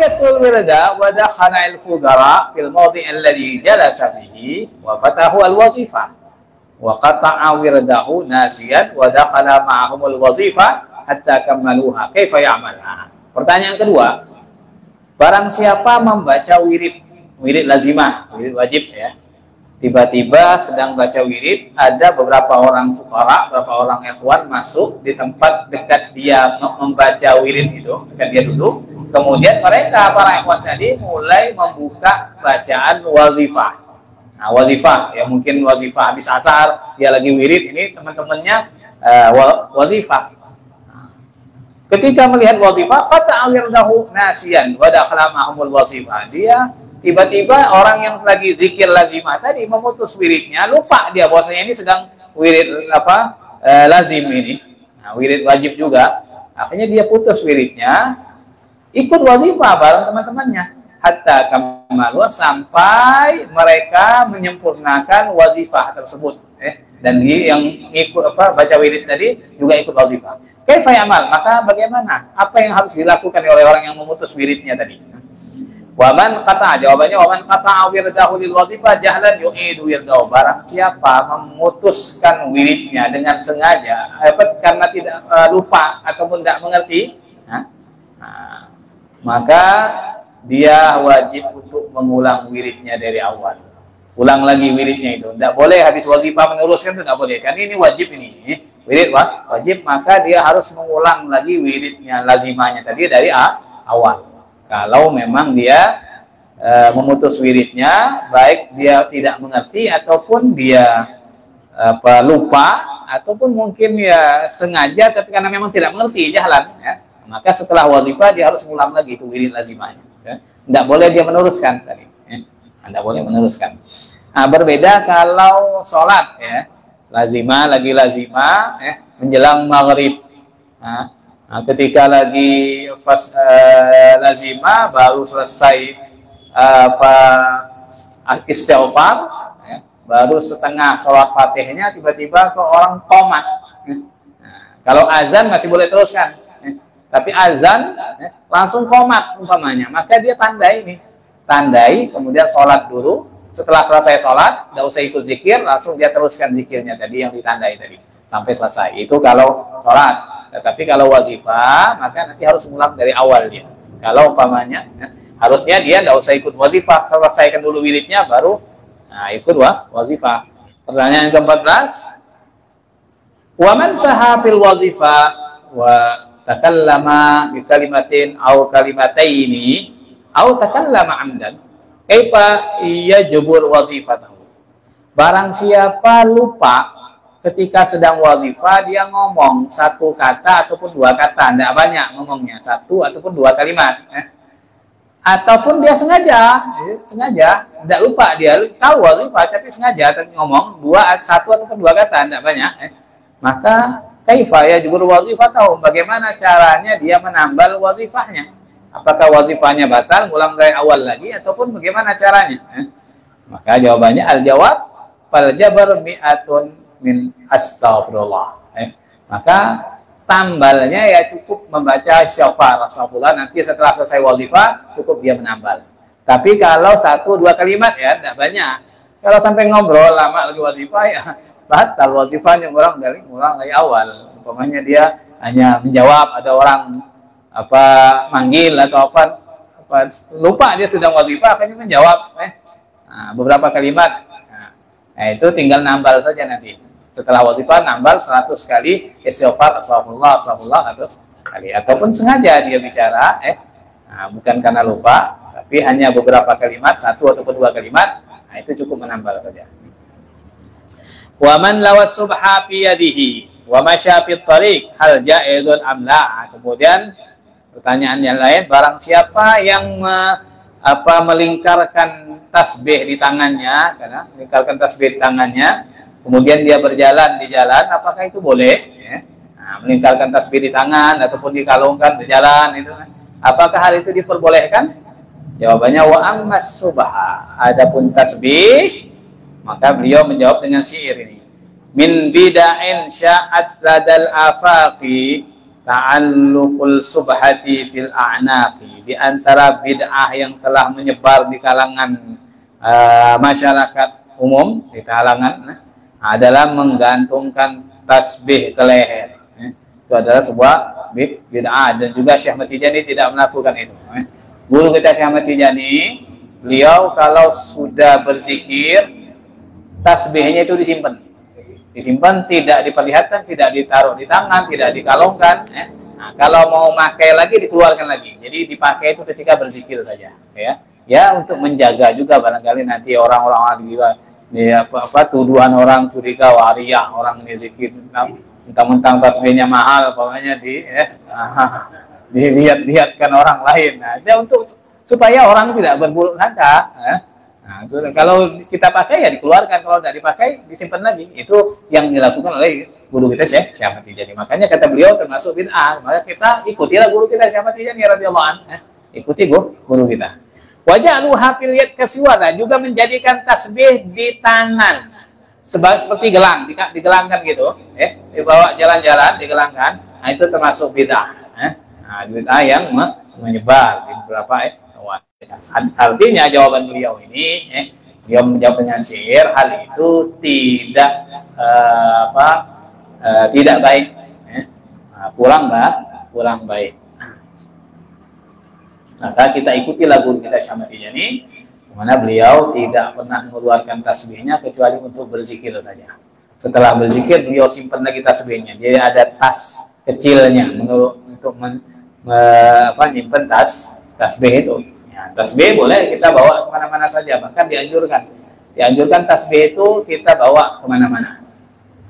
tarakul wirda wa dakhala al-fudara fil mawdi' alladhi jalasa fihi wa fatahu al-wazifah wa qata'a wirdahu nasiyan wa dakhala ma'ahum al-wazifah hatta kammaluha kaifa ya'mal. Pertanyaan kedua, barang siapa membaca wirid lazimah, wirid wajib ya, tiba-tiba sedang baca wirid, ada beberapa orang fuqara, beberapa orang ikhwan masuk di tempat dekat dia membaca wirid itu, dekat dia dulu. Kemudian mereka, para ikhwan tadi, mulai membuka bacaan wazifah. Nah, wazifah, ya mungkin wazifah habis asar, dia lagi wirid, ini teman-temannya wazifah. Ketika melihat wazifah, qata'a wirdahu nasiyan wa dakhala ma'ahumul wazifah. Dia tiba-tiba orang yang lagi zikir lazimah tadi memutus wiridnya, lupa dia bahwasanya ini sedang wirid lazim ini. Nah, wirid wajib juga. Akhirnya dia putus wiridnya, ikut wazifah bareng teman-temannya. Hatta kamalu, sampai mereka menyempurnakan wazifah tersebut. Dan dia yang ikut baca wirid tadi juga ikut wazifah. Kaifa ya'mal? Maka bagaimana? Apa yang harus dilakukan oleh orang yang memutus wiridnya tadi? Waman kata, jawabannya waman kata wirdahu lil wazifah jahlan yu'idu wirdahu. Barang siapa memutuskan wiridnya dengan sengaja, karena tidak lupa ataupun tidak mengerti, maka dia wajib untuk mengulang wiridnya dari awal. Ulang lagi wiridnya itu. Tidak boleh habis wazifah meneruskan, itu tidak boleh. Kan ini wajib ini, wirid wajib, maka dia harus mengulang lagi wiridnya lazimahnya tadi dari awal. Kalau memang dia memutus wiridnya, baik dia tidak mengerti ataupun dia lupa ataupun mungkin ya sengaja tapi karena memang tidak mengerti jalan, ya, maka setelah wazifah dia harus mengulang lagi itu wirid lazimahnya. Ya. Tidak boleh dia meneruskan tadi. Ya. Tidak boleh meneruskan. Nah, berbeda kalau sholat, ya, lazimah lagi lazimah, ya, menjelang maghrib. Nah, ketika lagi pas lazimah baru selesai istighfar, ya, baru setengah sholat fatihnya tiba-tiba ke orang qomat. Nah, kalau azan masih boleh teruskan, ya, tapi azan, ya, langsung qomat umpamanya, maka dia tandai kemudian sholat dulu. Setelah selesai sholat, tidak usah ikut zikir, langsung dia teruskan zikirnya tadi yang ditandai tadi sampai selesai. Itu kalau sholat. Tetapi kalau wazifah, maka nanti harus ulang dari awal dia. Kalau umpamanya, ya, harusnya dia tidak usah ikut wazifah, selesaikan dulu wiridnya, baru ikut wazifah. Pertanyaan ke-14, wa man saha fil wazifah wa takallama bi kalimatin aw kalimataini aw takallama amdan kaifa yajbur wazifatahu. Barang siapa lupa ketika sedang wazifah, dia ngomong satu kata ataupun dua kata, tidak banyak ngomongnya, satu ataupun dua kalimat, ataupun dia sengaja, tidak lupa, dia tahu wazifah tapi sengaja ngomong satu ataupun dua kata, tidak banyak, maka kaifa yajbur wazifatahu, bagaimana caranya dia menambal wazifahnya? Apakah wazifahnya batal, ngulang dari awal lagi, ataupun bagaimana caranya? Maka jawabannya al-jawab fal jabar mi'atun min astaghfirullah. Maka tambalnya ya cukup membaca istighfar, astagfirullah, nanti setelah selesai wazifah cukup dia menambal. Tapi kalau satu dua kalimat ya tidak banyak. Kalau sampai ngobrol lama lagi wazifah ya batal wazifahnya, ngulang dari awal. Umpamanya dia hanya menjawab, ada orang manggil atau lupa dia sedang wazifah, akhirnya menjawab beberapa kalimat. Nah, itu tinggal nambal saja nanti. Setelah wazifah nambal 100 kali istighfar, astagfirullah 100 kali. Ataupun sengaja dia bicara, bukan karena lupa, tapi hanya beberapa kalimat, satu ataupun dua kalimat, itu cukup menambal saja. Wa man lawas subha fi yadihi wa masya fi tariq hal jaizun am la. Kemudian pertanyaan yang lain, barang siapa yang melingkarkan tasbih di tangannya, kemudian dia berjalan di jalan, apakah itu boleh? Ya? Nah, melingkarkan tasbih di tangan ataupun dikalungkan berjalan itu, apakah hal itu diperbolehkan? Jawabannya wa ammas subha. Adapun tasbih, maka beliau menjawab dengan syair ini. Min bida'in sya'at ladal afaqi ta'alluqul subhati fil a'naqi, di antara bid'ah yang telah menyebar di kalangan masyarakat umum, di kalangan adalah menggantungkan tasbih ke leher. Itu adalah sebuah bid'ah, dan juga Syekh Ahmad Tijani tidak melakukan itu. Guru kita Syekh Ahmad Tijani, beliau kalau sudah berzikir, tasbihnya itu disimpan, tidak diperlihatkan, tidak ditaruh di tangan, tidak dikalungkan. Nah, kalau mau pakai lagi, dikeluarkan lagi. Jadi dipakai itu ketika berzikir saja, ya untuk menjaga juga barangkali nanti orang-orang tuduhan orang curiga waria, orang ini zikir mentang-mentang tasbihnya mahal, pokoknya dilihat-lihatkan orang lain. Nah, itu untuk supaya orang tidak berburuk sangka. Nah, kalau kita pakai ya dikeluarkan, kalau tidak dipakai disimpan lagi. Itu yang dilakukan oleh guru kita Syekh Ahmad Tijani. Makanya kata beliau termasuk bid'ah. Maka kita ikutilah guru kita Syekh Ahmad Tijani radhiyallahu anhu. Ikuti guru kita. Waja'alu hafil yad kaswara, juga menjadikan tasbih di tangan seperti gelang, digelangkan gitu, dibawa jalan-jalan digelangkan. Nah, itu termasuk bid'ah. Nah, bid'ah yang menyebar di beberapa Artinya jawaban beliau ini, beliau menjawab dengan syair, hal itu tidak tidak baik, kurang baik. Maka kita ikutilah guru kita Syekh Ahmad Tijani, mana beliau tidak pernah mengeluarkan tasbihnya kecuali untuk berzikir saja. Setelah berzikir beliau simpan lagi tasbihnya. Jadi ada tas kecilnya untuk menyimpan tasbih itu. Ya, tasbih boleh kita bawa kemana-mana saja, bahkan dianjurkan tasbih itu kita bawa kemana-mana.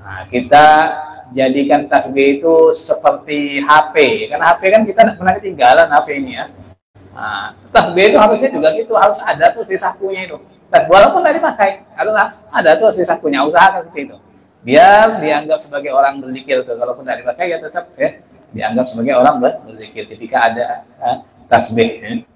Nah, kita jadikan tasbih itu seperti HP, karena HP kan kita pernah ketinggalan HP ini ya. Nah, tasbih itu harusnya juga gitu, harus ada tuh di sakunya itu. Walaupun tidak dipakai, ada tuh di sakunya, usahakan seperti itu. Biar dianggap sebagai orang berzikir tuh, walaupun tidak dipakai ya tetap dianggap sebagai orang berzikir ketika ada tasbih.